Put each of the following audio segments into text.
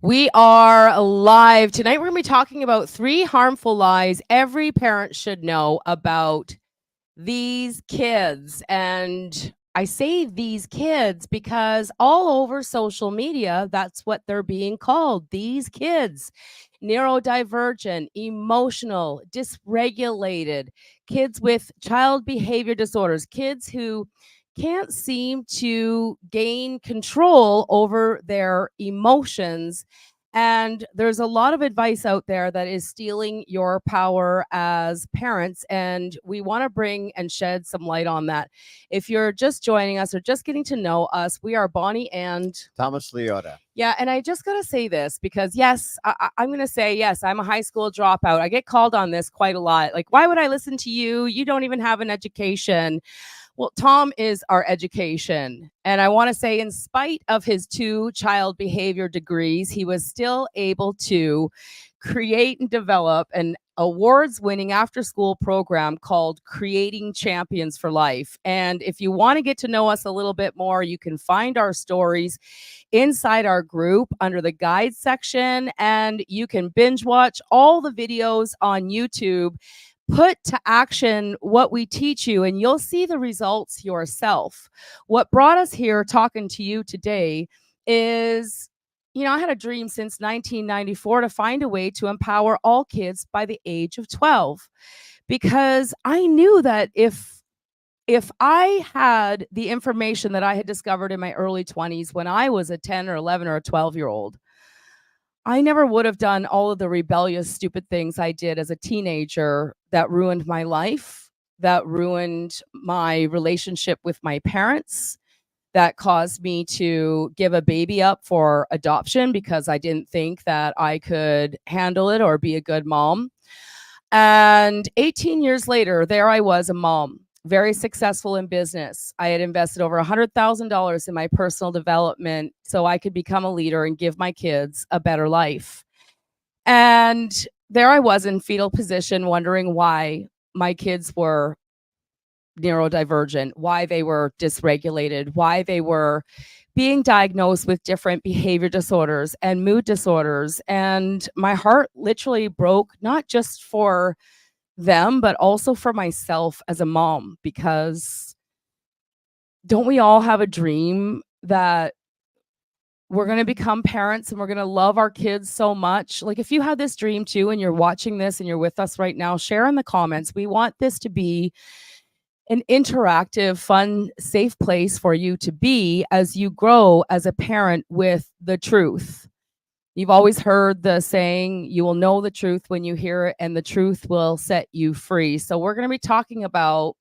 We are live. Tonight, we're going to be talking about 3 harmful lies every parent should know about these kids. And I say these kids because all over social media, that's what they're being called, these kids. Neurodivergent, emotional, dysregulated, kids with child behavior disorders, kids who can't seem to gain control over their emotions. And there's a lot of advice out there that is stealing your power as parents. And we want to bring and shed some light on that. If you're just joining us or just getting to know us, we are Bonnie and Thomas Leota. yeah, and I just got to say this because, yes, I'm going to say, yes, I'm a high school dropout. I get called on this quite a lot. Like, why would I listen to you? You don't even have an education. Well, Tom is our education. And I want to say, in spite of his 2 child behavior degrees, he was still able to create and develop an awards winning after school program called Creating Champions for Life. And if you want to get to know us a little bit more, you can find our stories inside our group under the guide section, and you can binge watch all the videos on YouTube. Put to action what we teach you, and you'll see the results yourself. What brought us here talking to you today is, I had a dream since 1994 to find a way to empower all kids by the age of 12, because I knew that if I had the information that I had discovered in my early 20s when I was a 10 or 11 or a 12-year-old, I never would have done all of the rebellious, stupid things I did as a teenager that ruined my life, that ruined my relationship with my parents, that caused me to give a baby up for adoption because I didn't think that I could handle it or be a good mom. And 18 years later, there I was, a mom, very successful in business. I had invested over $100,000 in my personal development so I could become a leader and give my kids a better life. And there I was in fetal position, wondering why my kids were neurodivergent, why they were dysregulated, why they were being diagnosed with different behavior disorders and mood disorders. And my heart literally broke, not just for them, but also for myself as a mom, because don't we all have a dream that we're going to become parents and we're going to love our kids so much? Like, if you had this dream too and you're watching this and you're with us right now, share in the comments. We want this to be an interactive, fun, safe place for you to be as you grow as a parent with the truth. You've always heard the saying, you will know the truth when you hear it, and the truth will set you free. So we're going to be talking about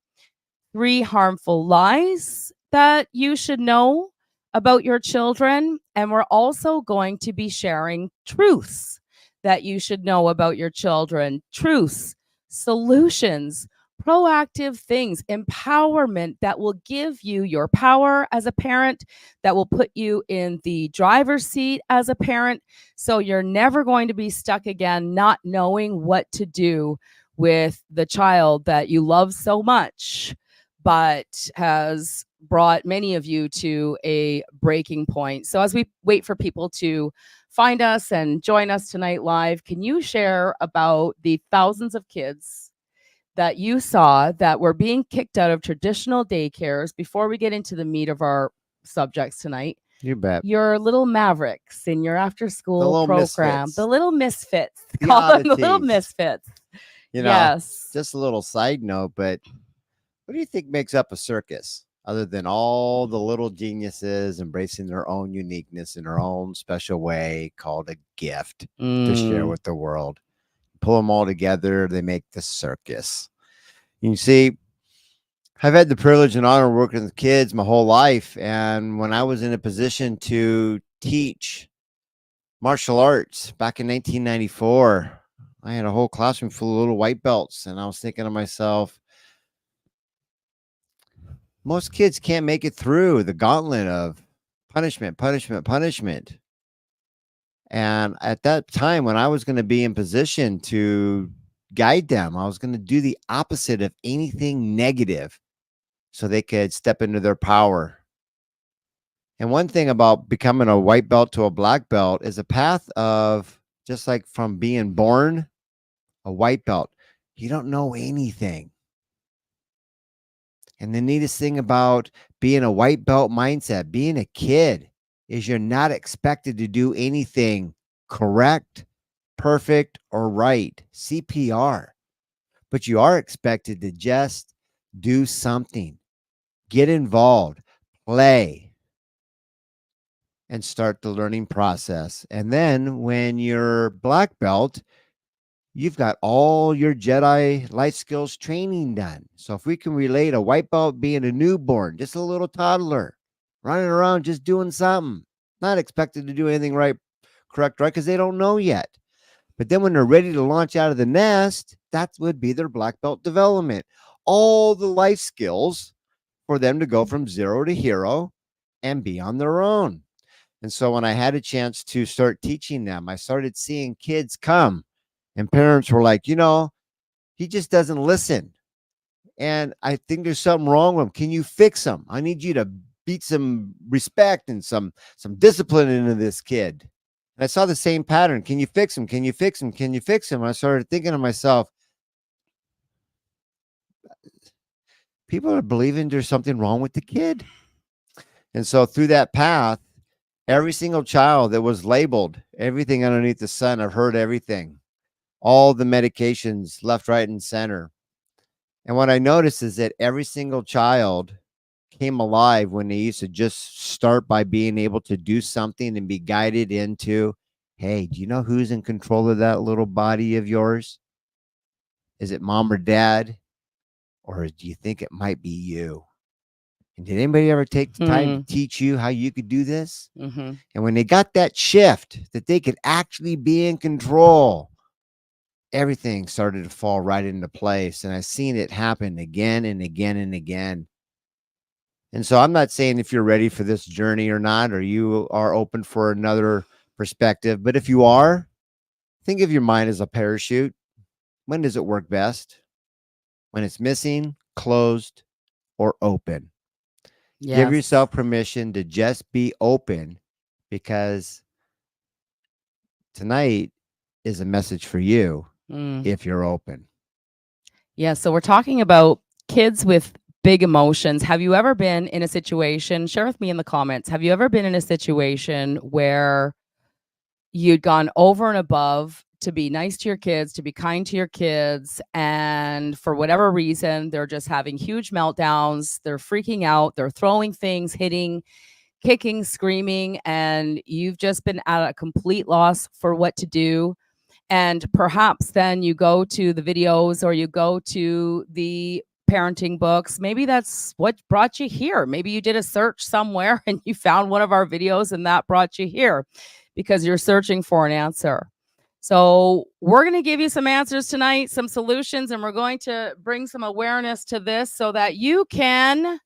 3 harmful lies that you should know about your children. And we're also going to be sharing truths that you should know about your children. Truths, solutions, proactive things, empowerment that will give you your power as a parent, that will put you in the driver's seat as a parent. So you're never going to be stuck again, not knowing what to do with the child that you love so much, but has brought many of you to a breaking point. So as we wait for people to find us and join us tonight live, can you share about the thousands of kids that you saw that were being kicked out of traditional daycares before we get into the meat of our subjects tonight? You bet. Your little mavericks in your after school program, misfits. the little misfits, The call them the little oddities. misfits. Yes. Yes. Just a little side note, but what do you think makes up a circus other than all the little geniuses embracing their own uniqueness in their own special way called a gift to share with the world? Pull them all together, they make the circus. You see, I've had the privilege and honor of working with kids my whole life. And when I was in a position to teach martial arts back in 1994, I had a whole classroom full of little white belts. And I was thinking to myself, most kids can't make it through the gauntlet of punishment, punishment, punishment. And at that time, when I was going to be in position to guide them, I was going to do the opposite of anything negative so they could step into their power And one thing about becoming a white belt to a black belt is a path of, just like from being born a white belt, you don't know anything. And the neatest thing about being a white belt mindset, being a kid, is you're not expected to do anything correct, perfect, or right, CPR, but you are expected to just do something, get involved, play, and start the learning process. And then when you're black belt, you've got all your Jedi life skills training done. So if we can relate a white belt being a newborn, just a little toddler running around, just doing something, not expected to do anything right, correct, right, because they don't know yet. But then when they're ready to launch out of the nest, that would be their black belt development. All the life skills for them to go from zero to hero and be on their own. And so when I had a chance to start teaching them, I started seeing kids come and parents were like, he just doesn't listen. And I think there's something wrong with him. Can you fix him? I need you to beat some respect and some discipline into this kid. And I saw the same pattern. Can you fix him? Can you fix him? Can you fix him? And I started thinking to myself, people are believing there's something wrong with the kid. And so through that path, every single child that was labeled, everything underneath the sun, I've heard everything, all the medications left, right, and center. And what I noticed is that every single child came alive when they used to just start by being able to do something and be guided into, hey, do you know who's in control of that little body of yours? Is it mom or dad? Or do you think it might be you? And did anybody ever take the time to teach you how you could do this? Mm-hmm. And when they got that shift that they could actually be in control, everything started to fall right into place. And I've seen it happen again and again and again. And so I'm not saying if you're ready for this journey or not, or you are open for another perspective, but if you are, think of your mind as a parachute. When does it work best? When it's missing, closed, or open. Give Yes. yourself permission to just be open, because tonight is a message for you if you're open. Yeah. So we're talking about kids with big emotions. Have you ever been in a situation? Share with me in the comments. Have you ever been in a situation where you'd gone over and above to be nice to your kids, to be kind to your kids, and for whatever reason, they're just having huge meltdowns, they're freaking out, they're throwing things, hitting, kicking, screaming, and you've just been at a complete loss for what to do? And perhaps then you go to the videos or you go to the parenting books. Maybe that's what brought you here. Maybe you did a search somewhere and you found one of our videos and that brought you here because you're searching for an answer. So we're going to give you some answers tonight, some solutions, and we're going to bring some awareness to this so that you can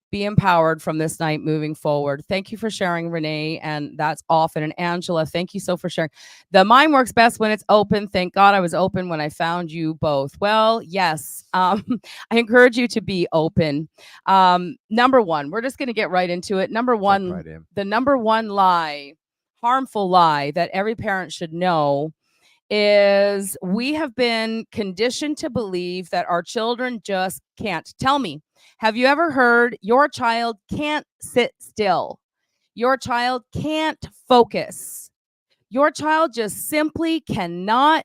be empowered from this night moving forward. Thank you for sharing, Renee, and that's often. And Angela, thank you so for sharing. The mind works best when it's open. Thank God I was open when I found you both. Well, yes, I encourage you to be open. Number one, we're just going to get right into it. Number one, Right in. the number one lie, harmful lie that every parent should know is we have been conditioned to believe that our children just can't. Tell me, have you ever heard your child can't sit still? Your child can't focus. Your child just simply cannot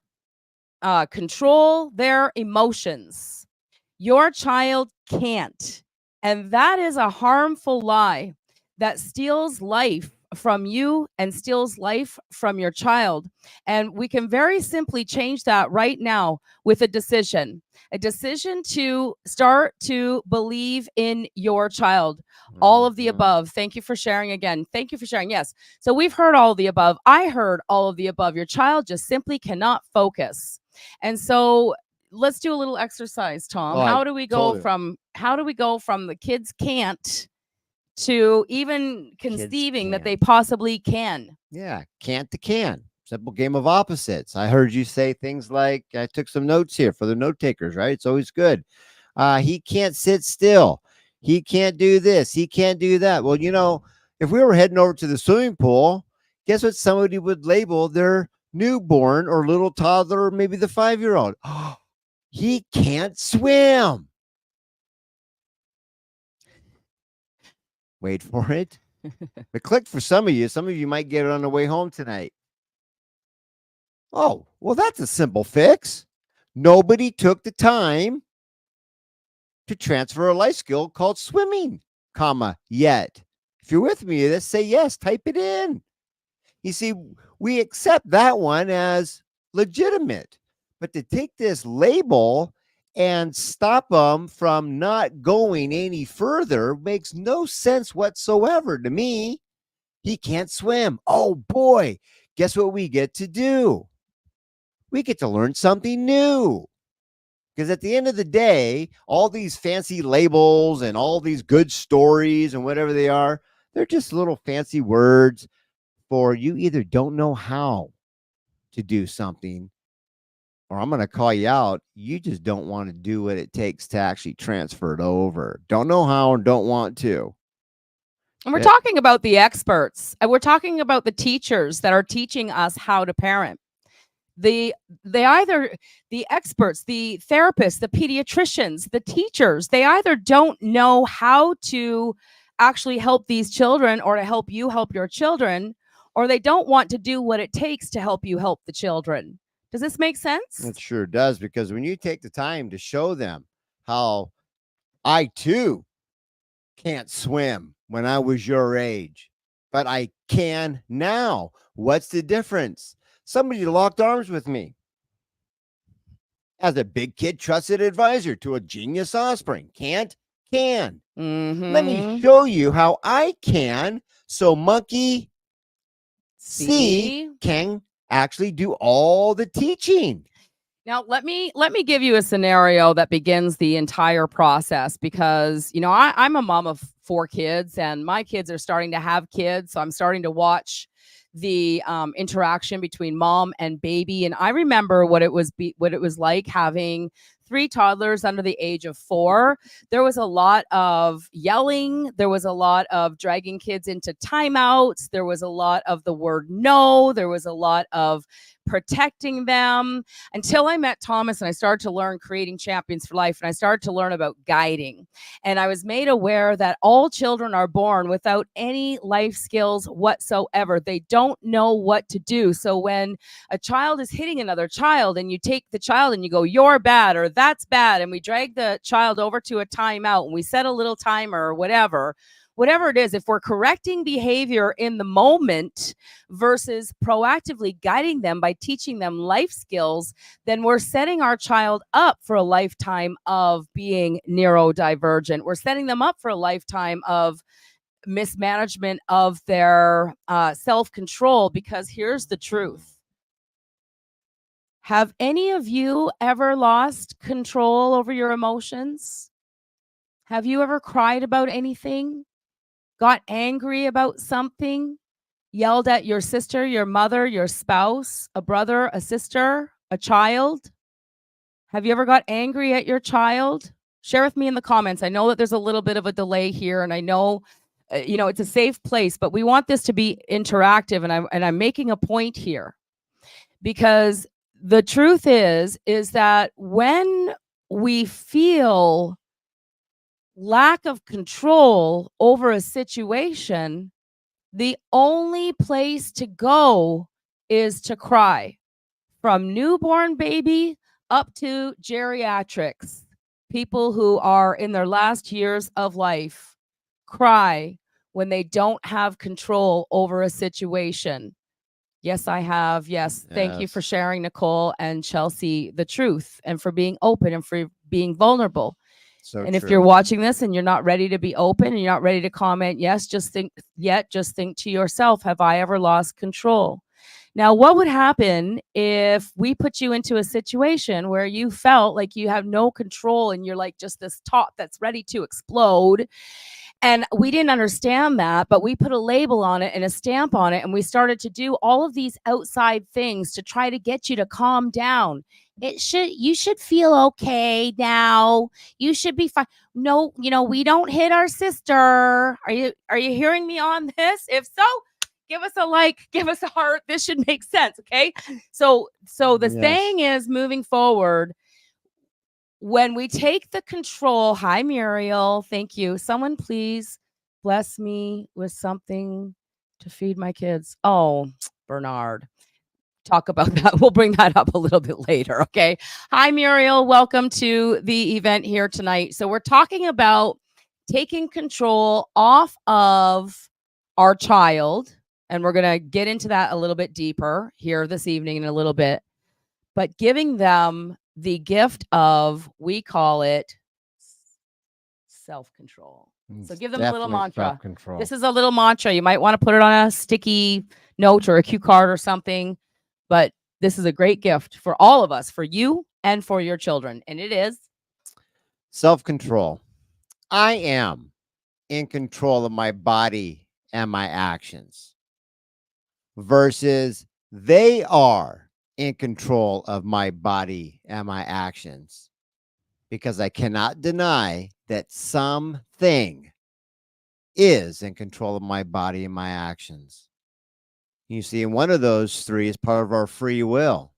control their emotions. Your child can't. And that is a harmful lie that steals life from you and steals life from your child. And we can very simply change that right now with a decision to start to believe in your child. All of the above. Thank you for sharing again. Thank you for sharing. Yes. So we've heard all of the above. I heard all of the above. Your child just simply cannot focus. And so let's do a little exercise, Tom. How do we go from the kids can't to even conceiving that they possibly can? Yeah, can't to can. Simple game of opposites. I heard you say things like, I took some notes here for the note takers, right? It's always good. He can't sit still. He can't do this. He can't do that. Well, If we were heading over to the swimming pool, guess what somebody would label their newborn or little toddler, or maybe the 5-year-old? He can't swim. Wait for it. It clicked for some of you. Some of you might get it on the way home tonight. Oh, well, that's a simple fix. Nobody took the time to transfer a life skill called swimming, yet. If you're with me, let's say yes, type it in. You see, we accept that one as legitimate, but to take this label and stop them from not going any further makes no sense whatsoever to me. He can't swim. Oh boy, guess what we get to do? We get to learn something new. Because at the end of the day, all these fancy labels and all these good stories and whatever they are, they're just little fancy words for you either don't know how to do something, or I'm going to call you out. You just don't want to do what it takes to actually transfer it over. Don't know how and don't want to. And we're talking about the experts, and we're talking about the teachers that are teaching us how to parent. The experts, the therapists, the pediatricians, the teachers, they either don't know how to actually help these children or to help you help your children, or they don't want to do what it takes to help you help the children. Does this make sense? It sure does, because when you take the time to show them how I too can't swim when I was your age, but I can now. What's the difference? Somebody locked arms with me as a big kid trusted advisor to a genius offspring. Can't, can. Let me show you how I can, so monkey C can actually do all the teaching. Now, let me give you a scenario that begins the entire process, because, you know, I'm a mom of 4 kids, and my kids are starting to have kids. So I'm starting to watch the interaction between mom and baby. And I remember what it was like having 3 toddlers under the age of 4. There was a lot of yelling. There was a lot of dragging kids into timeouts. There was a lot of the word no. There was a lot of protecting them, until I met Thomas and I started to learn creating champions for life, and I started to learn about guiding. And I was made aware that all children are born without any life skills whatsoever. They don't know what to do. So when a child is hitting another child and you take the child and you go, "You're bad," or "That's bad," and we drag the child over to a timeout and we set a little timer or whatever it is, if we're correcting behavior in the moment versus proactively guiding them by teaching them life skills, then we're setting our child up for a lifetime of being neurodivergent. We're setting them up for a lifetime of mismanagement of their self-control, because here's the truth. Have any of you ever lost control over your emotions? Have you ever cried about anything? Got angry about something, yelled at your sister, your mother, your spouse, a brother, a sister, a child? Have you ever got angry at your child? Share with me in the comments. I know that there's a little bit of a delay here, and I know it's a safe place, but we want this to be interactive, and I'm making a point here, because the truth is that when we feel lack of control over a situation, the only place to go is to cry. From newborn baby up to geriatrics, people who are in their last years of life cry when they don't have control over a situation. Yes, I have. Yes. Thank you for sharing, Nicole and Chelsea, the truth, and for being open and for being vulnerable. And if you're watching this and you're not ready to be open and you're not ready to comment, yes, just think to yourself, have I ever lost control? Now, what would happen if we put you into a situation where you felt like you have no control and you're like just this top that's ready to explode, And we didn't understand that, but we put a label on it and a stamp on it. And we started to do all of these outside things to try to get you to calm down. You should feel okay now. You should be fine. No, we don't hit our sister. Are you hearing me on this? If so, give us a like, give us a heart. This should make sense. Okay. So the saying is, moving forward, when we take the control, hi, Muriel, thank you. Someone please bless me with something to feed my kids. Oh, Bernard, talk about that. We'll bring that up a little bit later. Okay. Hi, Muriel. Welcome to the event here tonight. So we're talking about taking control off of our child. And we're going to get into that a little bit deeper here this evening in a little bit, but giving them the gift of, we call it self-control. So give them a little mantra. This is a little mantra. You might want to put it on a sticky note or a cue card or something, but this is a great gift for all of us, for you and for your children. And it is self-control. I am in control of my body and my actions versus they are in control of my body and my actions, because I cannot deny that something is in control of my body and my actions. You see, and one of those three is part of our free will.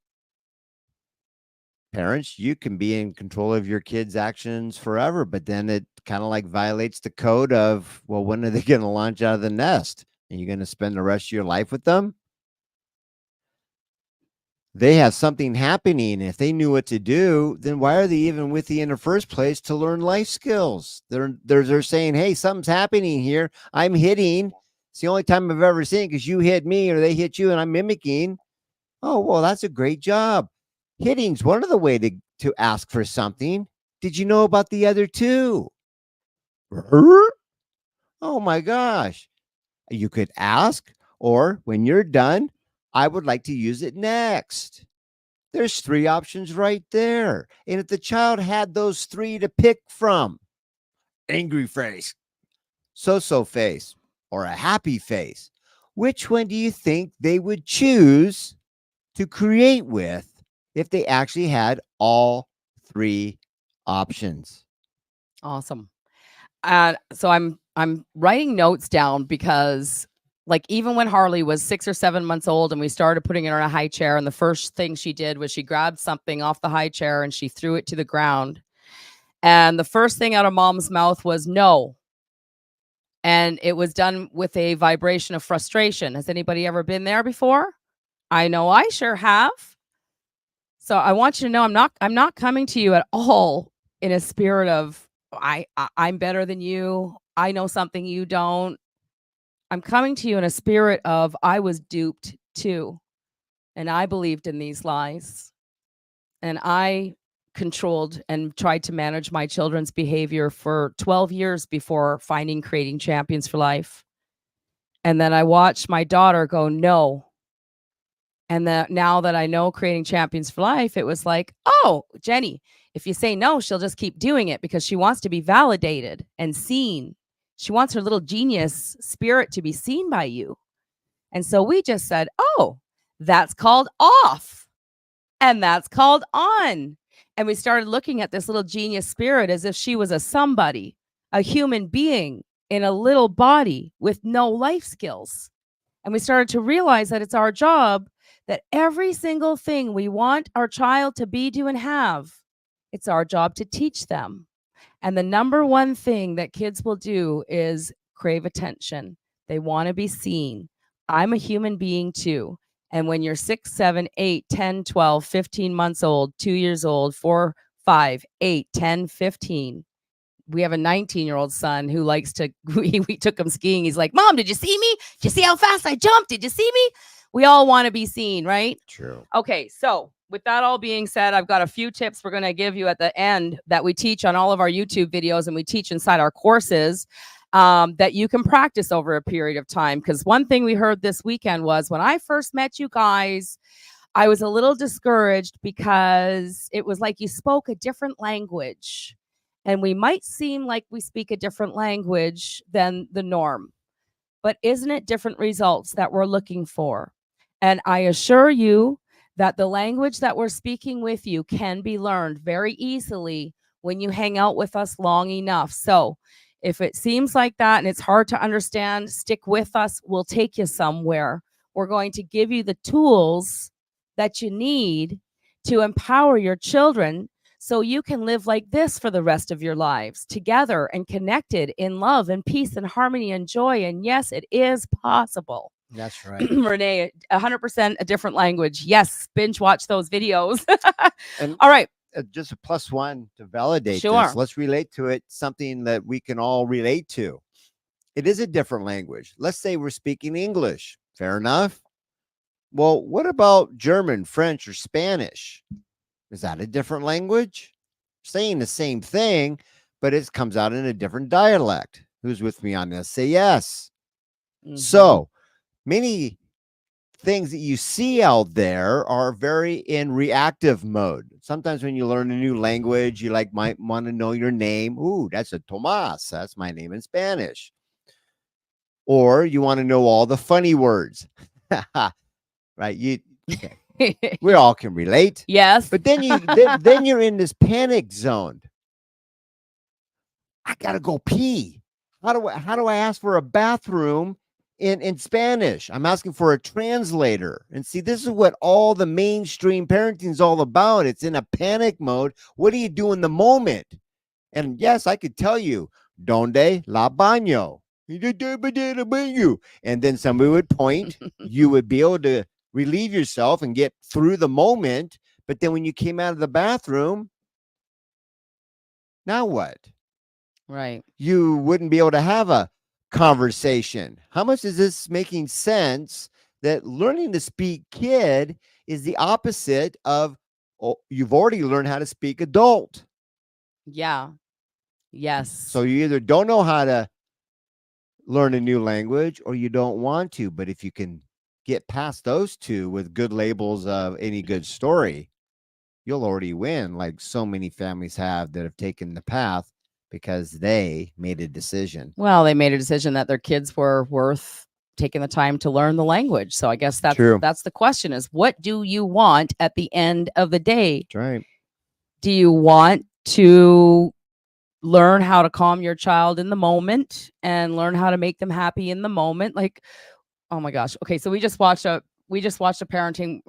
Parents, you can be in control of your kids' actions forever, but then it kind of like violates the code of, well, when are they going to launch out of the nest? And you're going to spend the rest of your life with them? They have something happening. If they knew what to do, then why are they even with you in the first place to learn life skills? They're saying, hey, something's happening here. I'm hitting. It's the only time I've ever seen, because you hit me or they hit you and I'm mimicking. Oh, well, that's a great job. Hitting's one of the way to ask for something. Did you know about the other two? Oh my gosh. You could ask, or when you're done, I would like to use it next. There's three options right there. And if the child had those three to pick from, angry face, so-so face, or a happy face, which one do you think they would choose to create with if they actually had all three options? awesome. So I'm writing notes down because, like, even when Harley was 6 or 7 months old and we started putting her in a high chair, and the first thing she did was she grabbed something off the high chair and she threw it to the ground. And the first thing out of mom's mouth was no. And it was done with a vibration of frustration. Has anybody ever been there before? I know I sure have. So I want you to know I'm not coming to you at all in a spirit of I'm better than you. I know something you don't. I'm coming to you in a spirit of, I was duped too. And I believed in these lies. And I controlled and tried to manage my children's behavior for 12 years before finding Creating Champions for Life. And then I watched my daughter go, no. And now that I know Creating Champions for Life, it was like, oh, Jenny, if you say no, she'll just keep doing it because she wants to be validated and seen. She wants her little genius spirit to be seen by you. And so we just said, oh, that's called off. And that's called on. And we started looking at this little genius spirit as if she was a somebody, a human being in a little body with no life skills. And we started to realize that it's our job, that every single thing we want our child to be, do, and have, it's our job to teach them. And the number one thing that kids will do is crave attention. They want to be seen. I'm a human being too. And when you're 6, 7, 8, 10, 12, 15 months old, 2 years old, 4, 5, 8, 10, 15, we have a 19-year-old son who likes to, we took him skiing. He's like, Mom, did you see me? Did you see how fast I jumped? Did you see me? We all want to be seen, right? True. Okay, so with that all being said, I've got a few tips we're going to give you at the end that we teach on all of our YouTube videos and we teach inside our courses that you can practice over a period of time. Because one thing we heard this weekend was, when I first met you guys, I was a little discouraged because it was like you spoke a different language. And we might seem like we speak a different language than the norm, but isn't it different results that we're looking for? And I assure you that the language that we're speaking with you can be learned very easily when you hang out with us long enough. So if it seems like that and it's hard to understand, stick with us. We'll take you somewhere. We're going to give you the tools that you need to empower your children so you can live like this for the rest of your lives, together and connected in love and peace and harmony and joy. And yes, it is possible. That's right. Renee, 100% a different language. Yes, binge watch those videos. And all right. Just a +1 to validate Sure. this. Let's relate to it, something that we can all relate to. It is a different language. Let's say we're speaking English. Fair enough. Well, what about German, French, or Spanish? Is that a different language? Saying the same thing, but it comes out in a different dialect. Who's with me on this? Say yes. So many things that you see out there are very in reactive mode. Sometimes when you learn a new language, you might want to know your name. Ooh, that's a Tomas. That's my name in Spanish. Or you want to know all the funny words. Right? We all can relate. Yes. But then then you're in this panic zone. I gotta go pee. How do I ask for a bathroom in Spanish? I'm asking for a translator. And see, this is what all the mainstream parenting is all about. It's in a panic mode. What do you do in the moment? And yes, I could tell you, donde la baño? And then somebody would point. You would be able to relieve yourself and get through the moment. But then when you came out of the bathroom, now what? Right. You wouldn't be able to have a conversation. How much is this making sense that learning to speak kid is the opposite of, you've already learned how to speak adult? Yeah. Yes. So you either don't know how to learn a new language or you don't want to. But if you can get past those two with good labels of any good story, you'll already win, like so many families have that have taken the path because they made a decision. Well, they made a decision that their kids were worth taking the time to learn the language. So I guess that's True. That's the question, is what do you want at the end of the day? That's right. Do you want to learn how to calm your child in the moment and learn how to make them happy in the moment? Like, oh my gosh. Okay, so we just watched a parenting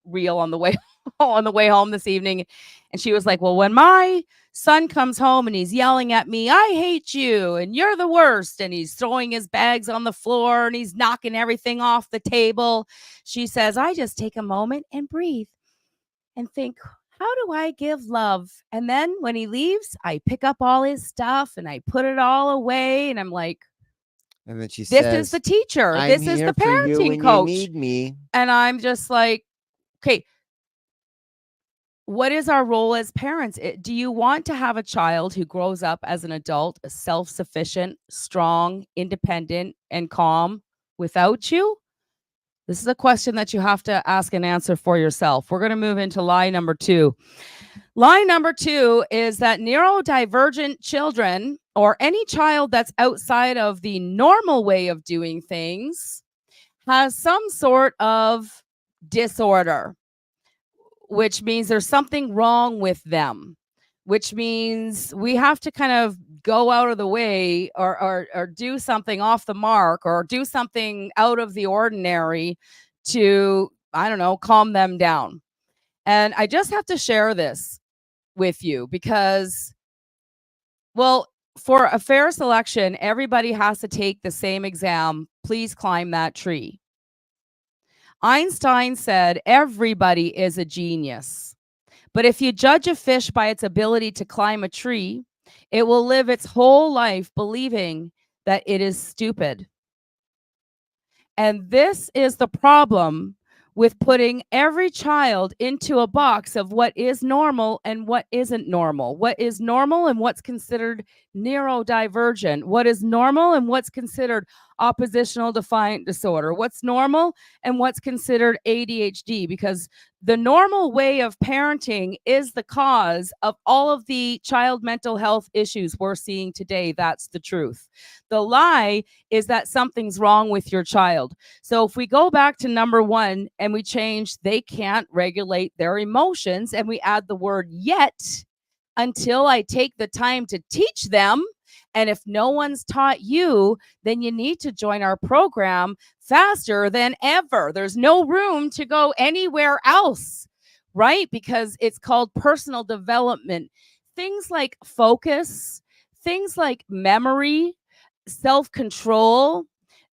reel on the way home this evening, and she was like, well, when my son comes home and he's yelling at me, I hate you and you're the worst, and he's throwing his bags on the floor and he's knocking everything off the table, she says, I just take a moment and breathe and think, how do I give love? And then when he leaves, I pick up all his stuff and I put it all away, and I'm like, and then she this says, is the teacher, I'm this is here the for you parenting when coach. you need me. And I'm just like, okay, what is our role as parents? Do you want to have a child who grows up as an adult, self-sufficient, strong, independent, and calm without you? This is a question that you have to ask and answer for yourself. We're going to move into lie number 2. Lie number 2 is that neurodivergent children, or any child that's outside of the normal way of doing things, has some sort of disorder, which means there's something wrong with them, which means we have to kind of go out of the way, or do something off the mark, or do something out of the ordinary to, I don't know, calm them down. And I just have to share this with you because, well, for a fair selection, everybody has to take the same exam. Please climb that tree. Einstein said everybody is a genius, but if you judge a fish by its ability to climb a tree, it will live its whole life believing that it is stupid. And this is the problem with putting every child into a box of what is normal and what isn't normal. What is normal and what's considered neurodivergent. What is normal and what's considered oppositional defiant disorder, what's normal and what's considered ADHD, because the normal way of parenting is the cause of all of the child mental health issues we're seeing today. That's the truth. The lie is that something's wrong with your child. So if we go back to number one and we change, they can't regulate their emotions, and we add the word yet, until I take the time to teach them. And if no one's taught you, then you need to join our program faster than ever. There's no room to go anywhere else, right? Because it's called personal development. Things like focus, things like memory, self control,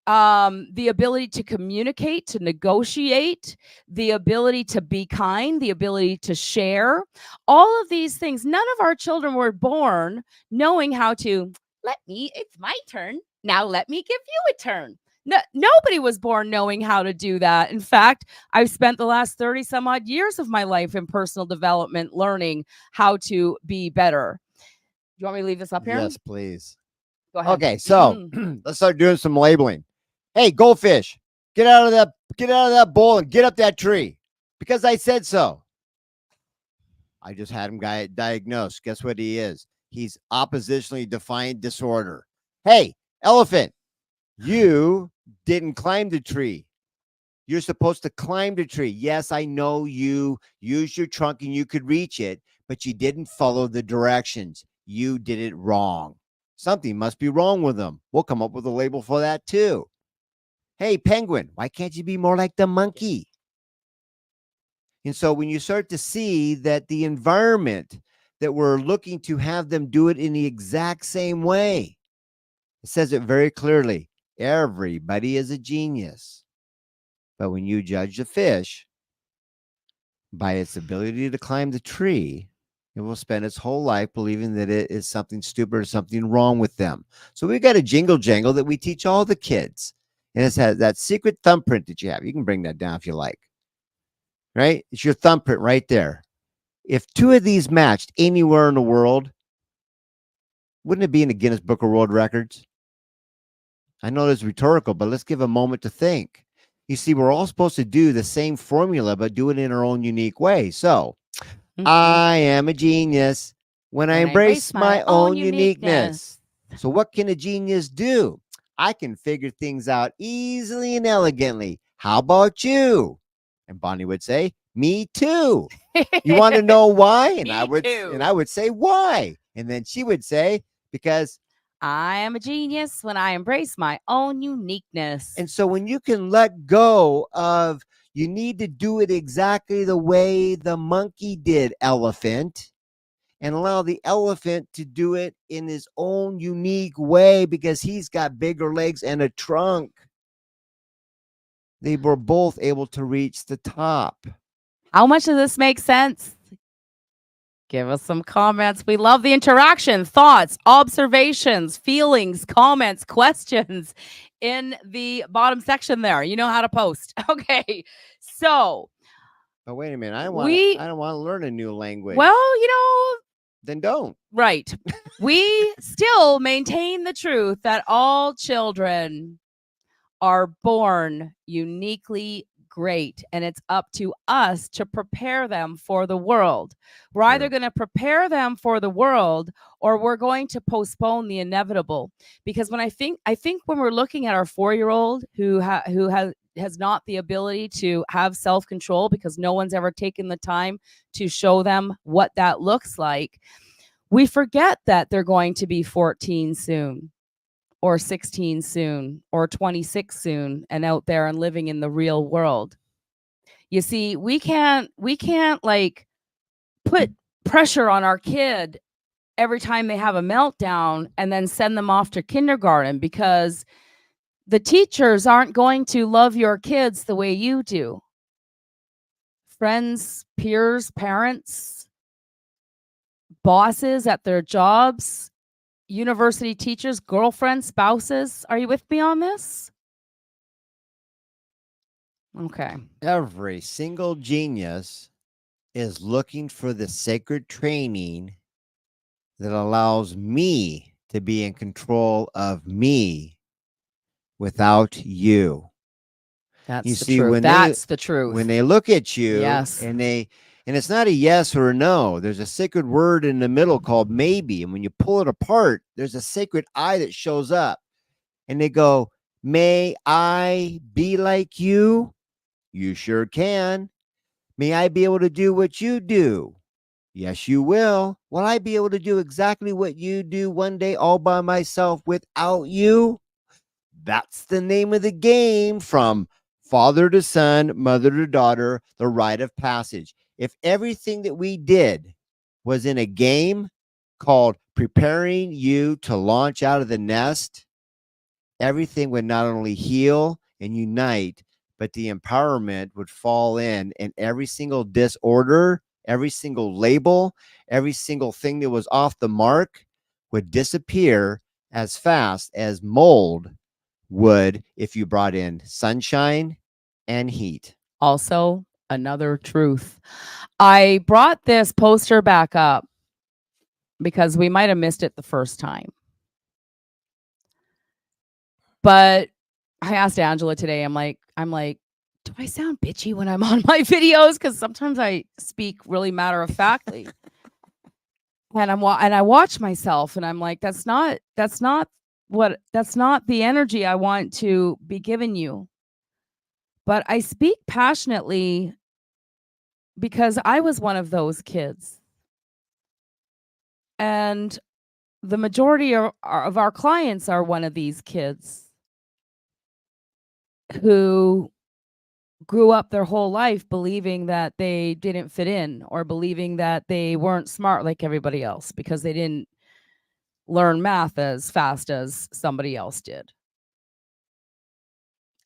the ability to communicate, to negotiate, the ability to be kind, the ability to share, all of these things. None of our children were born knowing how to, it's my turn. Now let me give you a turn. No, nobody was born knowing how to do that. In fact, I've spent the last 30 some odd years of my life in personal development, learning how to be better. Do you want me to leave this up here? Yes, please. Go ahead. Okay, so let's start doing some labeling. Hey, goldfish, get out of that bowl and get up that tree, because I said so. I just had him diagnosed. Guess what he is? He's oppositionally defiant disorder. Hey, elephant, you didn't climb the tree. You're supposed to climb the tree. Yes, I know you used your trunk and you could reach it, but you didn't follow the directions. You did it wrong. Something must be wrong with them. We'll come up with a label for that too. Hey, penguin, why can't you be more like the monkey? And so when you start to see that the environment that we're looking to have them do it in the exact same way, it says it very clearly. Everybody is a genius. But when you judge the fish by its ability to climb the tree, it will spend its whole life believing that it is something stupid or something wrong with them. So we got a jingle jangle that we teach all the kids. And it has that secret thumbprint that you have. You can bring that down if you like. Right? It's your thumbprint right there. If two of these matched anywhere in the world, wouldn't it be in the Guinness Book of World Records? I know it's rhetorical, but let's give a moment to think. You see, we're all supposed to do the same formula, but do it in our own unique way. So, I am a genius when I embrace my own uniqueness. So what can a genius do? I can figure things out easily and elegantly. How about you? And Bonnie would say, me too. You want to know why? And I would say, why? And then she would say, because I am a genius when I embrace my own uniqueness. And so when you can let go of, you need to do it exactly the way the monkey did, elephant, and allow the elephant to do it in his own unique way because he's got bigger legs and a trunk, they were both able to reach the top. How much does this make sense? Give us some comments. We love the interaction, thoughts, observations, feelings, comments, questions in the bottom section there. You know how to post. Okay. So. But wait a minute. I don't want to learn a new language. Well, then don't. Right. We still maintain the truth that all children are born uniquely great, and it's up to us to prepare them for the world. We're either going to prepare them for the world, or we're going to postpone the inevitable. Because when I think when we're looking at our 4-year-old who has not the ability to have self-control because no one's ever taken the time to show them what that looks like, we forget that they're going to be 14 soon, or 16 soon, or 26 soon, and out there and living in the real world. You see, we can't like put pressure on our kid every time they have a meltdown and then send them off to kindergarten, because the teachers aren't going to love your kids the way you do. Friends, peers, parents, bosses at their jobs, university teachers, girlfriends, spouses. Are you with me on this? Okay. Every single genius is looking for the sacred training that allows me to be in control of me without you. That's You the see, truth. That's the truth. when they look at you, Yes. and it's not a yes or a no. There's a sacred word in the middle called maybe. And when you pull it apart, there's a sacred I that shows up. And they go, may I be like you? You sure can. May I be able to do what you do? Yes, you will. Will I be able to do exactly what you do one day all by myself without you? That's the name of the game, from father to son, mother to daughter, the rite of passage. If everything that we did was in a game called preparing you to launch out of the nest, everything would not only heal and unite, but the empowerment would fall in, and every single disorder, every single label, every single thing that was off the mark would disappear as fast as mold would if you brought in sunshine and heat. Also, another truth. I brought this poster back up because we might have missed it the first time. But I asked Angela today, I'm like, do I sound bitchy when I'm on my videos? Because sometimes I speak really matter of factly. And I watch myself and I'm like, that's not the energy I want to be giving you. But I speak passionately because I was one of those kids. And the majority of our clients are one of these kids who grew up their whole life believing that they didn't fit in, or believing that they weren't smart like everybody else because they didn't learn math as fast as somebody else did.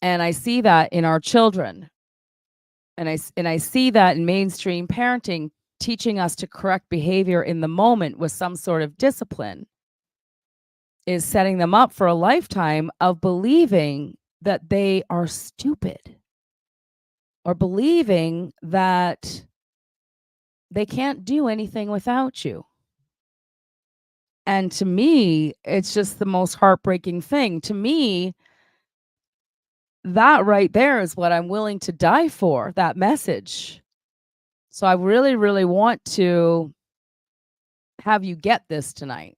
And I see that in our children. And I see that in mainstream parenting, teaching us to correct behavior in the moment with some sort of discipline is setting them up for a lifetime of believing that they are stupid, or believing that they can't do anything without you. And to me, it's just the most heartbreaking thing. To me, that right there is what I'm willing to die for, that message. So I really, really want to have you get this tonight.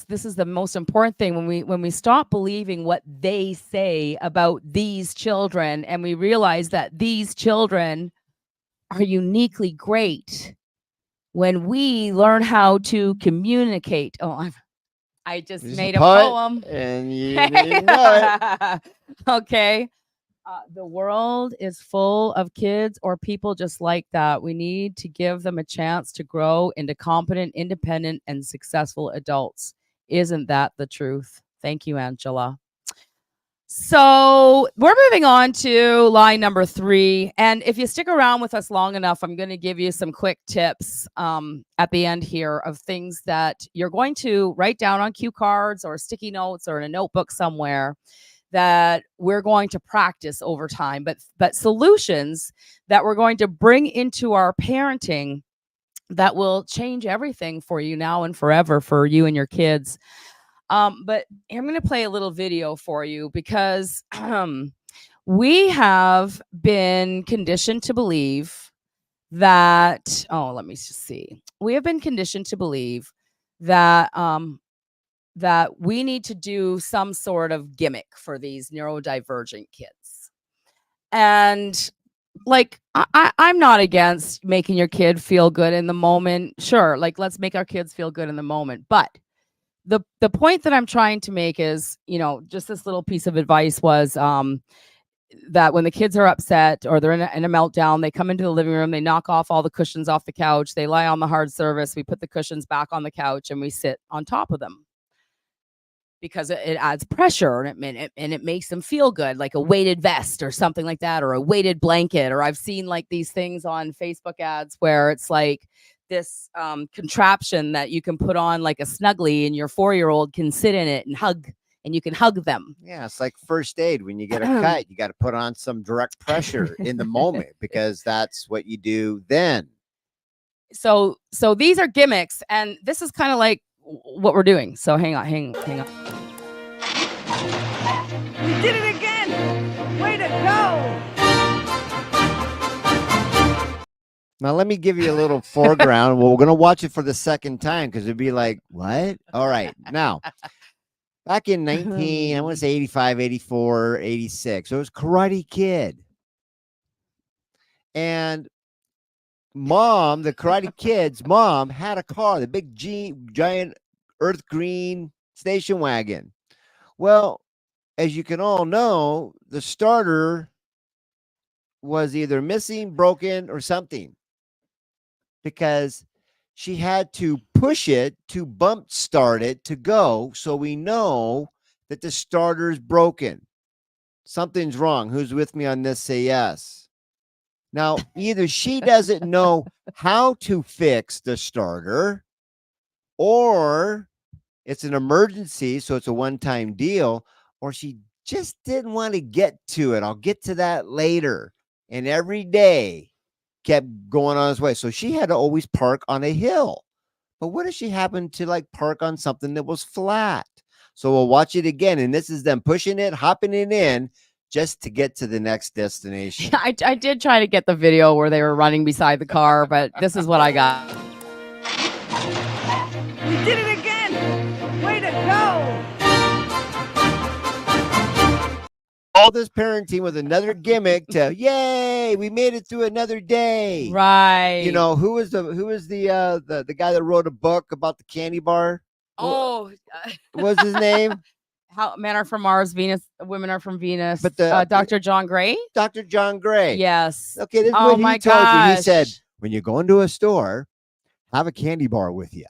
This is the most important thing. When we stop believing what they say about these children, and we realize that these children are uniquely great, when we learn how to communicate. I just made a poem. And you didn't know it. Okay. The world is full of kids or people just like that. We need to give them a chance to grow into competent, independent, and successful adults. Isn't that the truth? Thank you, Angela. So we're moving on to line number 3. And if you stick around with us long enough, I'm going to give you some quick tips at the end here of things that you're going to write down on cue cards or sticky notes or in a notebook somewhere that we're going to practice over time, but solutions that we're going to bring into our parenting that will change everything for you now and forever, for you and your kids. But I'm going to play a little video for you because we have been conditioned to believe that, let me just see. We have been conditioned to believe that that we need to do some sort of gimmick for these neurodivergent kids. And like, I'm not against making your kid feel good in the moment. Sure, like let's make our kids feel good in the moment. But the point that I'm trying to make is, just this little piece of advice was that when the kids are upset or they're in a meltdown, they come into the living room, they knock off all the cushions off the couch, they lie on the hard surface, we put the cushions back on the couch and we sit on top of them, because it adds pressure and it makes them feel good, like a weighted vest or something like that, or a weighted blanket. Or I've seen like these things on Facebook ads where it's like this contraption that you can put on like a snuggly, and your 4-year-old can sit in it and hug, and you can hug them. Yeah, it's like first aid. When you get a cut, you got to put on some direct pressure in the moment, because that's what you do then. So these are gimmicks, and this is kind of like what we're doing. So hang on. did it again. Way to go. Now, let me give you a little foreground. Well, we're going to watch it for the second time because it'd be like, what? All right. Now, back in I want to say 85, 84, 86, it was Karate Kid. And mom, the Karate Kid's mom, had a car, the big giant earth green station wagon. Well, as you can all know, the starter was either missing, broken, or something, because she had to push it to bump start it to go. So we know that the starter is broken. Something's wrong. Who's with me on this? Say yes. Now, either she doesn't know how to fix the starter, or it's an emergency, so it's a one-time deal, or she just didn't want to get to it. I'll get to that later. And every day kept going on its way. So she had to always park on a hill. But what if she happened to like park on something that was flat? So we'll watch it again. And this is them pushing it, hopping it in just to get to the next destination. I did try to get the video where they were running beside the car, but this is what I got. You did it again. Way to go. All this parenting with another gimmick to yay, we made it through another day. Right. You know, who was the guy that wrote a book about the candy bar? Oh, What was his name? How men are from Mars, Venus, women are from Venus. But the Dr. John Gray? Dr. John Gray. Yes. Okay, this is Oh what my he told you. He said, gosh. when you go into a store, have a candy bar with you.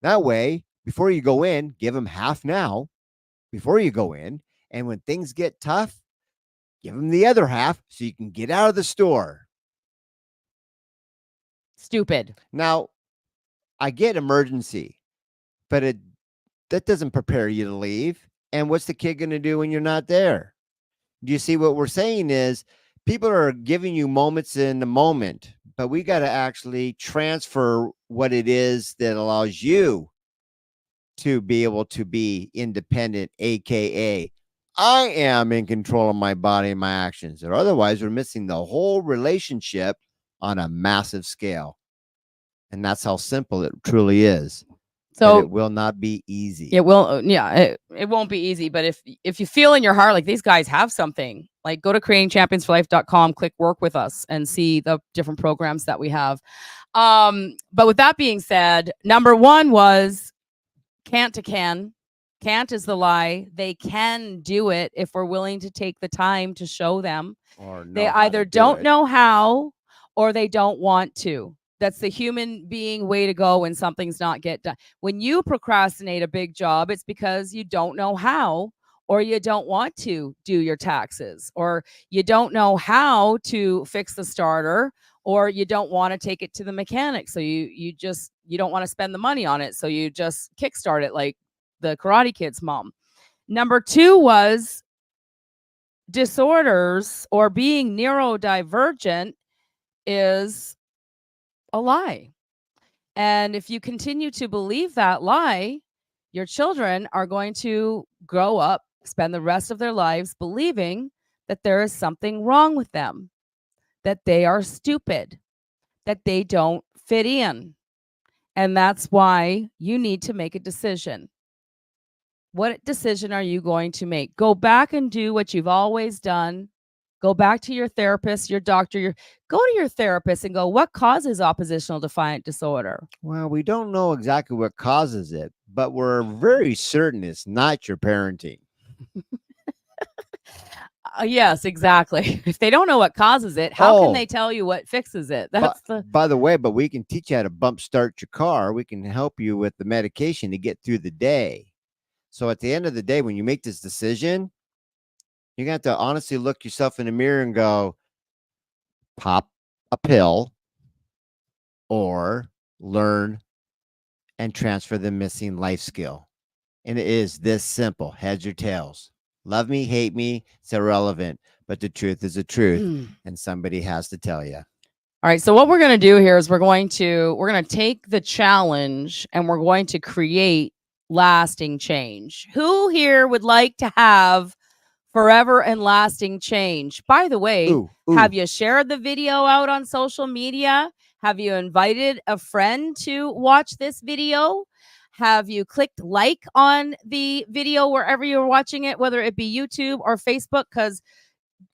That way, before you go in, give them half now before you go in. And when things get tough, give them the other half so you can get out of the store. Stupid. Now, I get emergency, but that doesn't prepare you to leave. And what's the kid going to do when you're not there? Do you see what we're saying is people are giving you moments in the moment, but we got to actually transfer what it is that allows you to be able to be independent, AKA I am in control of my body and my actions, or otherwise we're missing the whole relationship on a massive scale. And that's how simple it truly is. So it will not be easy. It will, yeah, it won't be easy. But if you feel in your heart like these guys have something, like go to creatingchampionsforlife.com, click work with us, and see the different programs that we have. But with that being said, number one was can't to can. Can't is the lie. They can do it if we're willing to take the time to show them. Or they either don't know how or they don't want to. That's the human being way to go when something's not get done. When you procrastinate a big job, it's because you don't know how, or you don't want to do your taxes, or you don't know how to fix the starter, or you don't want to take it to the mechanic. So you don't want to spend the money on it. So you just kickstart it like the Karate Kid's mom. Number two was disorders or being neurodivergent is a lie. And if you continue to believe that lie, your children are going to grow up, spend the rest of their lives believing that there is something wrong with them, that they are stupid, that they don't fit in. And that's why you need to make a decision. What decision are you going to make? Go back and do what you've always done. Go back to your therapist, your doctor, go to your therapist and go, what causes oppositional defiant disorder? Well, we don't know exactly what causes it, but we're very certain it's not your parenting. Yes, exactly. If they don't know what causes it, how can they tell you what fixes it? That's by the way, but we can teach you how to bump start your car. We can help you with the medication to get through the day. So at the end of the day, when you make this decision, you're going to have to honestly look yourself in the mirror and go, pop a pill or learn and transfer the missing life skill. And it is this simple, heads or tails. Love me, hate me, it's irrelevant. But the truth is the truth, and somebody has to tell you. All right, so what we're going to do here is we're going to take the challenge and we're going to create lasting change. Who here would like to have forever and lasting change. By the way, Ooh, have ooh. you shared the video out on social media? Have you invited a friend to watch this video? Have you clicked like on the video wherever you're watching it, whether it be YouTube or Facebook? Because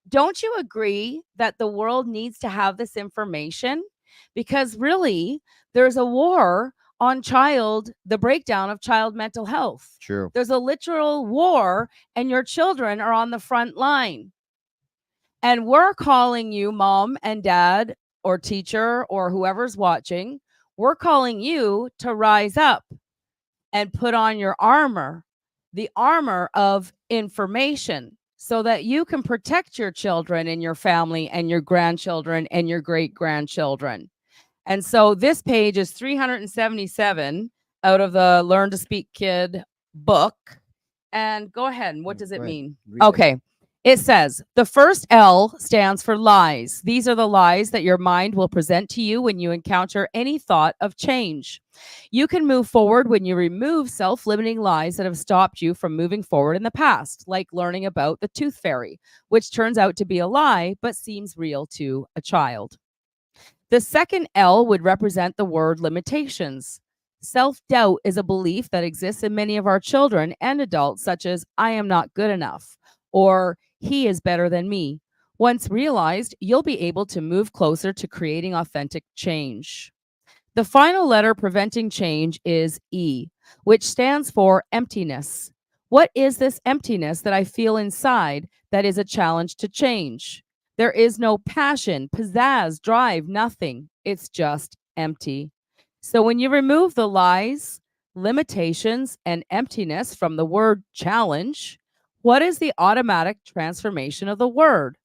don't you agree that the world needs to have this information? Because really, there's a war on the breakdown of child mental health. True. There's a literal war, and your children are on the front line. And we're calling you, mom and dad, or teacher, or whoever's watching, we're calling you to rise up and put on your armor, the armor of information, so that you can protect your children and your family and your grandchildren and your great grandchildren. And so this page is 377 out of the Learn to Speak Kid book. And go ahead. What does it mean? Okay. It says the first L stands for lies. These are the lies that your mind will present to you when you encounter any thought of change. You can move forward when you remove self-limiting lies that have stopped you from moving forward in the past, like learning about the tooth fairy, which turns out to be a lie but seems real to a child. The second L would represent the word limitations. Self-doubt is a belief that exists in many of our children and adults, such as I am not good enough or he is better than me. Once realized, you'll be able to move closer to creating authentic change. The final letter preventing change is E, which stands for emptiness. What is this emptiness that I feel inside that is a challenge to change? There is no passion, pizzazz, drive, nothing. It's just empty. So when you remove the lies, limitations, and emptiness from the word challenge, what is the automatic transformation of the word?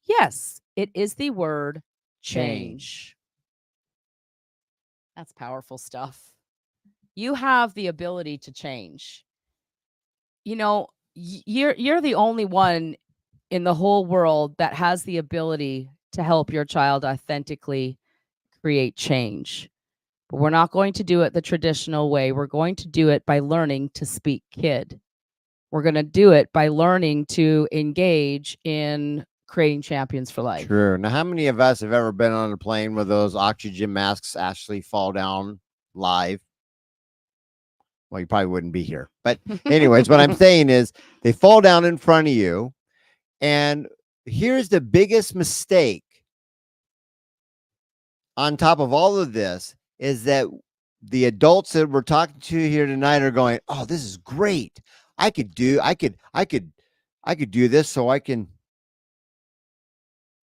Yes, it is the word change. That's powerful stuff. You have the ability to change. You know, you're the only one in the whole world that has the ability to help your child authentically create change. But we're not going to do it the traditional way. We're going to do it by learning to speak kid. We're going to do it by learning to engage in creating champions for life. True. Now, how many of us have ever been on a plane where those oxygen masks actually fall down live? Well, you probably wouldn't be here. But anyways, what I'm saying is they fall down in front of you. And here's the biggest mistake on top of all of this is that the adults that we're talking to here tonight are going, "Oh, this is great. I could do this so I can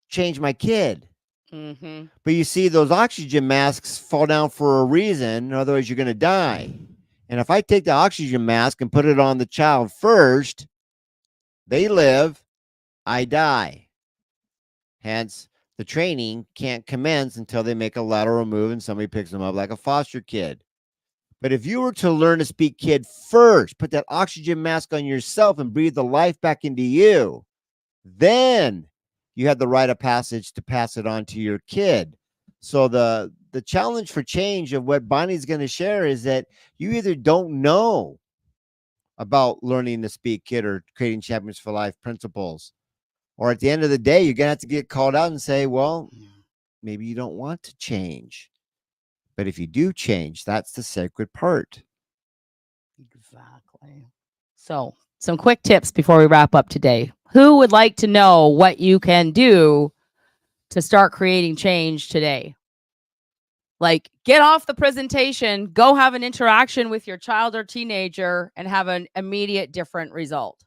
change my kid." Mm-hmm. But you see, those oxygen masks fall down for a reason. Otherwise, you're going to die. And if I take the oxygen mask and put it on the child first, they live, I die. Hence, the training can't commence until they make a lateral move and somebody picks them up like a foster kid. But if you were to learn to speak kid first, put that oxygen mask on yourself and breathe the life back into you, then you have the rite of passage to pass it on to your kid. So the challenge for change of what Bonnie's going to share is that you either don't know about learning to speak kid or creating champions for life principles, or at the end of the day, you're going to have to get called out and say, well, maybe you don't want to change. But if you do change, that's the sacred part. Exactly. So, some quick tips before we wrap up today. Who would like to know what you can do to start creating change today? Like, get off the presentation, go have an interaction with your child or teenager and have an immediate different result.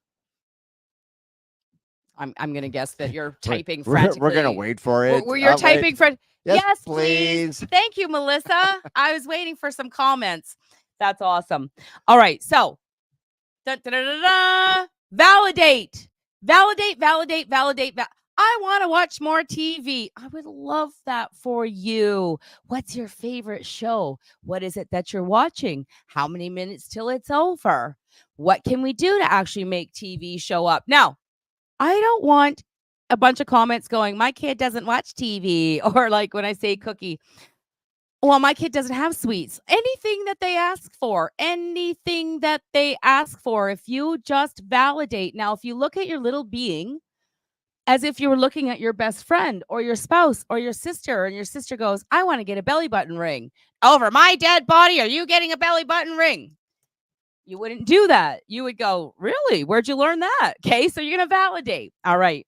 I'm going to guess that you're typing frantically. We're going to wait for it. You're typing Yes, please. Thank you, Melissa. I was waiting for some comments. That's awesome. All right. So, validate. I want to watch more TV. I would love that for you. What's your favorite show? What is it that you're watching? How many minutes till it's over? What can we do to actually make TV show up? Now, I don't want a bunch of comments going, my kid doesn't watch TV, or like when I say Cookie, Well, my kid doesn't have sweets. Anything that they ask for, anything that they ask for, if you just validate. Now, if you look at your little being as if you were looking at your best friend or your spouse or your sister, and your sister goes, I want to get a belly button ring. Over my dead body, are you getting a belly button ring? You wouldn't do that. You would go, really? Where'd you learn that? Okay, so you're going to validate. All right.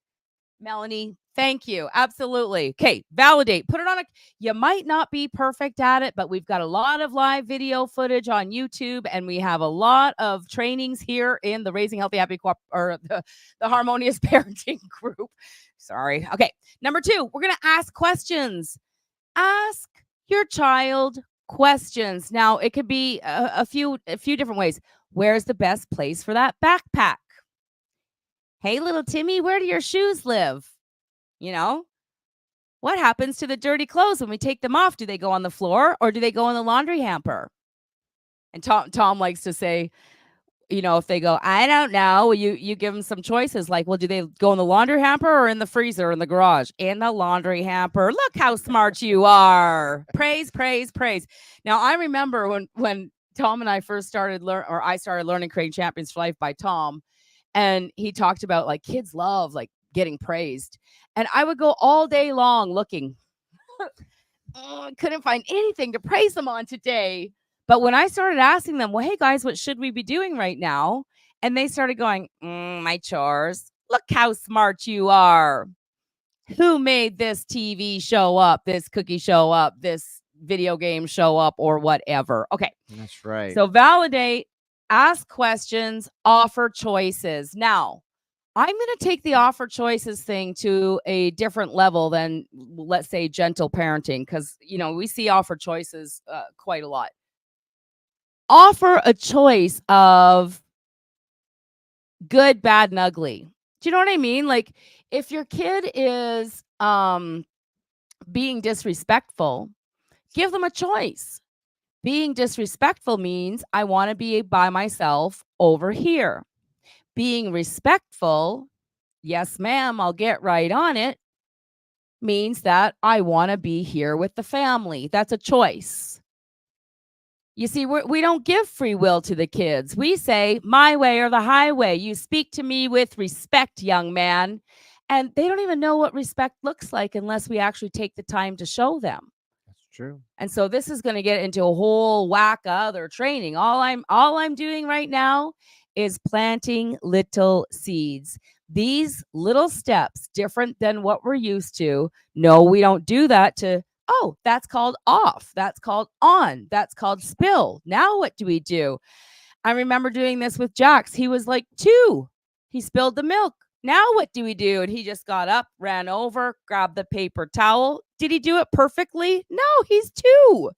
Melanie, thank you. Absolutely. Okay, validate. Put it on a. You might not be perfect at it, but we've got a lot of live video footage on YouTube, and we have a lot of trainings here in the Raising Healthy Happy or the Harmonious Parenting group. Sorry. Okay. Number 2, we're gonna ask questions. Ask your child questions. Now, it could be a few different ways. Where's the best place for that backpack? Hey, little Timmy, where do your shoes live? You know, what happens to the dirty clothes when we take them off? Do they go on the floor or do they go in the laundry hamper? And Tom likes to say, if they go, I don't know, you give them some choices like, well, do they go in the laundry hamper or in the freezer or in the garage? In the laundry hamper. Look how smart you are. Praise, praise, praise. Now, I remember when Tom and I first started I started learning Creating Champions for Life by Tom, and he talked about like kids love like getting praised. And I would go all day long looking. I couldn't find anything to praise them on today. But when I started asking them, well, hey guys, what should we be doing right now? And they started going, my chores. Look how smart you are. Who made this TV show up, this cookie show up, this video game show up, or whatever? Okay. That's right. So validate, ask questions, offer choices. Now, I'm going to take the offer choices thing to a different level than, let's say, gentle parenting, because, we see offer choices quite a lot. Offer a choice of good, bad, and ugly. Do you know what I mean? Like, if your kid is being disrespectful, give them a choice. Being disrespectful means I want to be by myself over here. Being respectful, yes, ma'am, I'll get right on it, means that I want to be here with the family. That's a choice. You see, we don't give free will to the kids. We say, my way or the highway. You speak to me with respect, young man. And they don't even know what respect looks like unless we actually take the time to show them. That's true. And so this is going to get into a whole whack of other training. All I'm doing right now is planting little seeds. These little steps, different than what we're used to. No, we don't do that to, oh, that's called off. That's called on. That's called spill. Now what do we do? I remember doing this with Jax. He was like 2. He spilled the milk. Now what do we do? And he just got up, ran over, grabbed the paper towel. Did he do it perfectly? No, he's 2.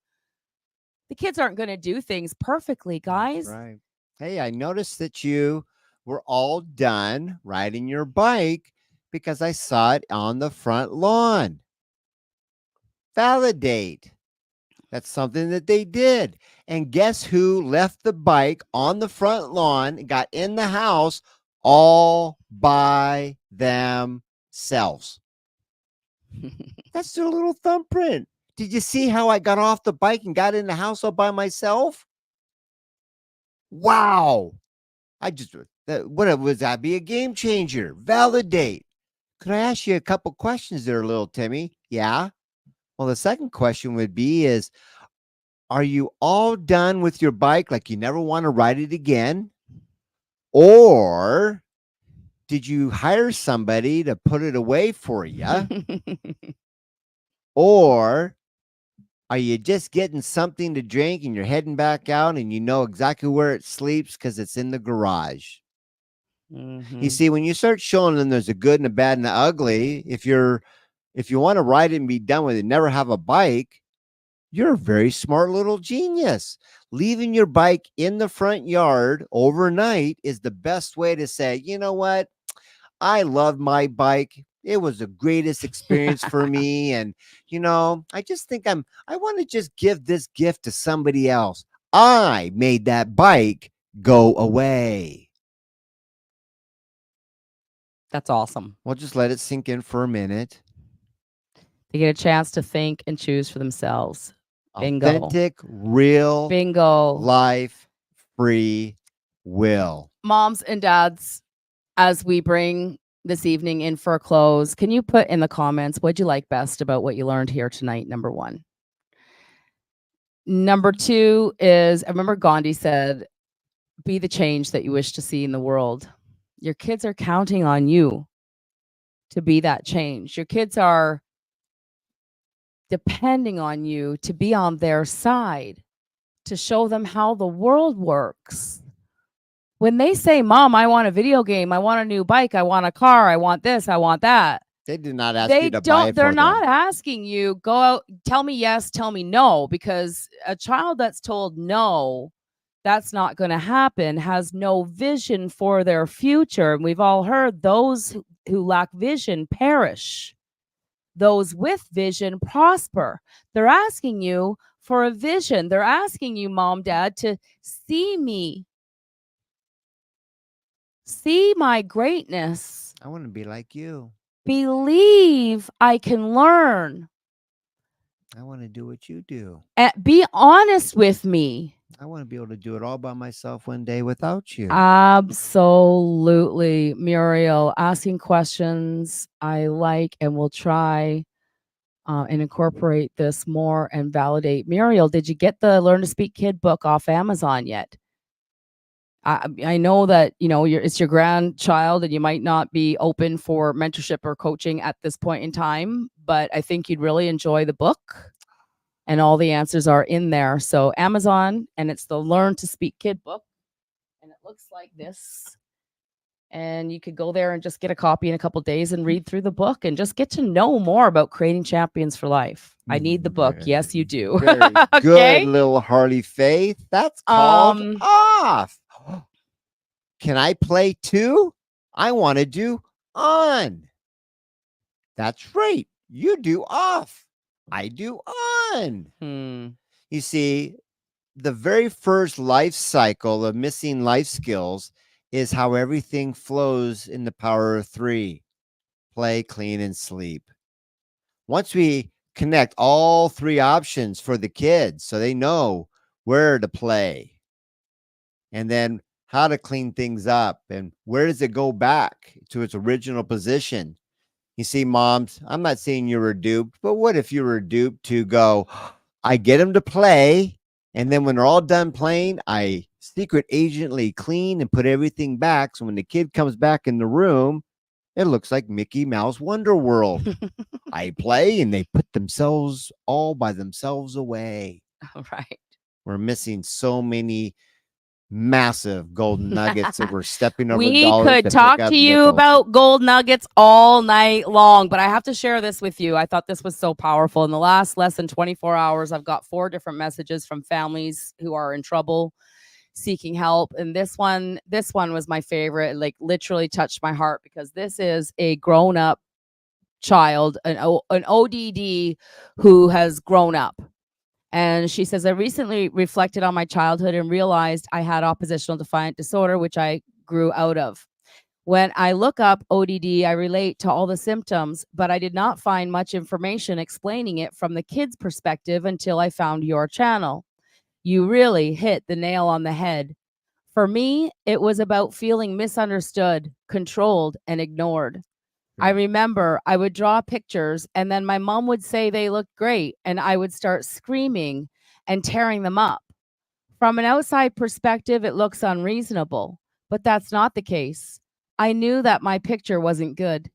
The kids aren't going to do things perfectly, guys. That's right. Hey, I noticed that you were all done riding your bike because I saw it on the front lawn. Validate. That's something that they did. And guess who left the bike on the front lawn and got in the house all by themselves? That's their little thumbprint. Did you see how I got off the bike and got in the house all by myself? Wow. What was that? Be a game changer. Validate. Could I ask you a couple questions there, little Timmy? Yeah. Well, the second question would be are you all done with your bike like you never want to ride it again? Or did you hire somebody to put it away for you? Or are you just getting something to drink and you're heading back out and you know exactly where it sleeps because it's in the garage? You see, when you start showing them there's a good and a bad and the ugly, if you want to ride it and be done with it, never have a bike, you're a very smart little genius. Leaving your bike in the front yard overnight is the best way to say, you know what? I love my bike. It was the greatest experience for me. And, I just think I want to just give this gift to somebody else. I made that bike go away. That's awesome. We'll just let it sink in for a minute. They get a chance to think and choose for themselves. Bingo. Authentic, real, Bingo. life, free will. Moms and dads, as we bring this evening in for a close, can you put in the comments what'd you like best about what you learned here tonight? Number one. Number two is, I remember Gandhi said, be the change that you wish to see in the world. Your kids are counting on you to be that change. Your kids are depending on you to be on their side, to show them how the world works. When they say, Mom, I want a video game, I want a new bike, I want a car, I want this, I want that. They did not ask They you to buy don't, it they're for not them. asking you, go out, tell me yes, tell me no, because a child that's told no, that's not going to happen, has no vision for their future. And we've all heard those who lack vision perish. Those with vision prosper. They're asking you for a vision. They're asking you, Mom, Dad, to see me. See my greatness. I want to be like you. Believe I can learn. I want to do what you do. And be honest with me. I want to be able to do it all by myself one day without you. Absolutely, Muriel. Asking questions I like and will try and incorporate this more and validate. Muriel, did you get the Learn to Speak Kid book off Amazon yet? I know that, you know, it's your grandchild and you might not be open for mentorship or coaching at this point in time, but I think you'd really enjoy the book and all the answers are in there. So Amazon, and it's the Learn to Speak Kid book, and it looks like this. And you could go there and just get a copy in a couple days and read through the book and just get to know more about creating champions for life. I need the book. Yes, you do. Very Okay? good, little Harley Faith. That's called off. Can I play too? I want to do on. That's right. You do off. I do on. You see, the very first life cycle of missing life skills is how everything flows in the power of three: play, clean, and sleep. Once we connect all three options for the kids so they know where to play and then how to clean things up and where does it go back to its original position. You see, moms, I'm not saying you were duped, but what if you were duped to go, I get them to play, and then when they're all done playing, I secret agently clean and put everything back. So when the kid comes back in the room, it looks like Mickey Mouse Wonder World. I play and they put themselves all by themselves away. All right. We're missing so many massive golden nuggets that we're stepping over. We dollars could talk to you nickels. about gold nuggets all night long, but I have to share this with you. I thought this was so powerful. In the last less than 24 hours, I've got 4 different messages from families who are in trouble, seeking help. And this one was my favorite. It, like, literally touched my heart because this is a grown-up child, an ODD who has grown up. And she says, I recently reflected on my childhood and realized I had oppositional defiant disorder, which I grew out of. When I look up ODD, I relate to all the symptoms, but I did not find much information explaining it from the kid's perspective until I found your channel. You really hit the nail on the head. For me, it was about feeling misunderstood, controlled, and ignored. I remember I would draw pictures and then my mom would say they looked great and I would start screaming and tearing them up. From an outside perspective, it looks unreasonable, but that's not the case. I knew that my picture wasn't good.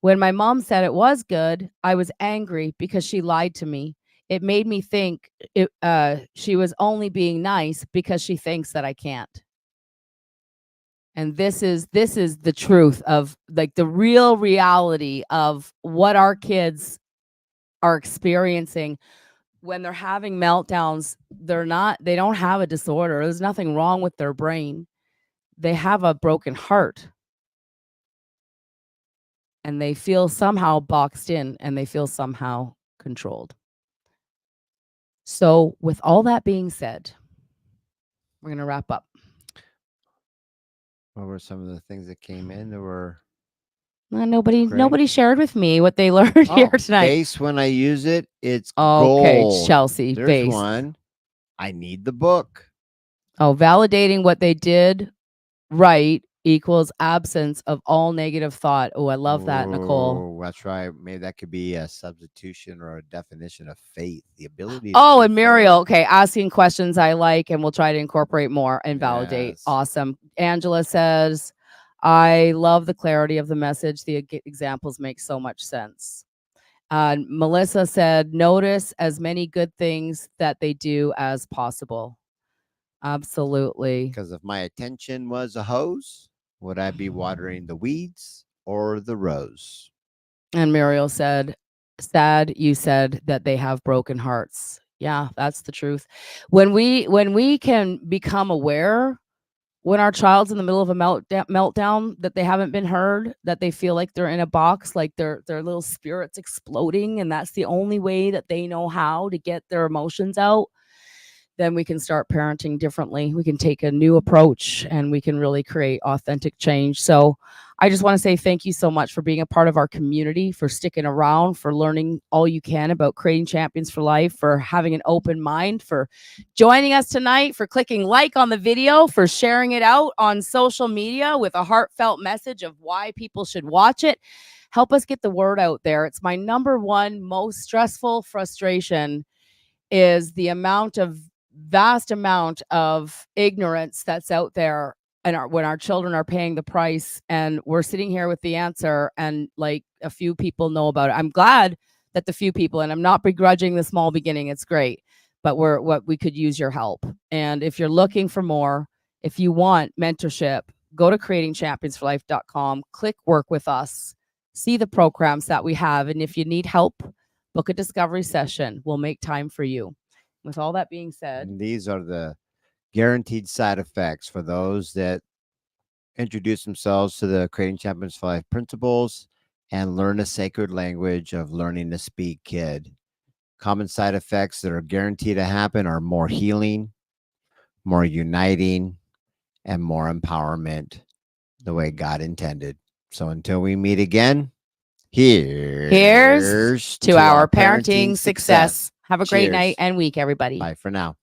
When my mom said it was good, I was angry because she lied to me. It made me think she was only being nice because she thinks that I can't. And this is the truth of, like, the real reality of what our kids are experiencing when they're having meltdowns. They don't have a disorder. There's nothing wrong with their brain. They have a broken heart. And they feel somehow boxed in and they feel somehow controlled. So with all that being said, we're going to wrap up. What were some of the things that came in? There were Nobody Great. nobody shared with me what they learned here tonight. Base when I use it, it's Okay, gold. Chelsea, There's base. one. I need the book. Oh, validating what they did right equals absence of all negative thought. Oh, I love that, Nicole. Oh, that's right. Maybe that could be a substitution or a definition of faith, the ability to Oh, move and Muriel, forward. okay, asking questions I like, and we'll try to incorporate more and validate. Yes. Awesome. Angela says, I love the clarity of the message. The examples make so much sense. Melissa said, notice as many good things that they do as possible. Absolutely. Because if my attention was a hose, would I be watering the weeds or the rose? And Muriel said, sad you said that they have broken hearts. Yeah, that's the truth. When we can become aware when our child's in the middle of a meltdown that they haven't been heard, that they feel like they're in a box, like their little spirits exploding, and that's the only way that they know how to get their emotions out, then we can start parenting differently. We can take a new approach and we can really create authentic change. So I just want to say thank you so much for being a part of our community, for sticking around, for learning all you can about creating champions for life, for having an open mind, for joining us tonight, for clicking like on the video, for sharing it out on social media with a heartfelt message of why people should watch it. Help us get the word out there. It's my number one most stressful frustration is the vast amount of ignorance that's out there, and when our children are paying the price and we're sitting here with the answer and like a few people know about it. I'm glad that the few people, and I'm not begrudging the small beginning, it's great, but we could use your help. And if you're looking for more, if you want mentorship, go to creatingchampionsforlife.com, click work with us, see the programs that we have, and if you need help, book a discovery session. We'll make time for you. With all that being said, And these are the guaranteed side effects for those that introduce themselves to the Creating Champions for Life principles and learn a sacred language of learning to speak kid. Common side effects that are guaranteed to happen are more healing, more uniting, and more empowerment the way God intended. So until we meet again, here's to our parenting success. Have a great night Cheers. and week, everybody. Bye for now.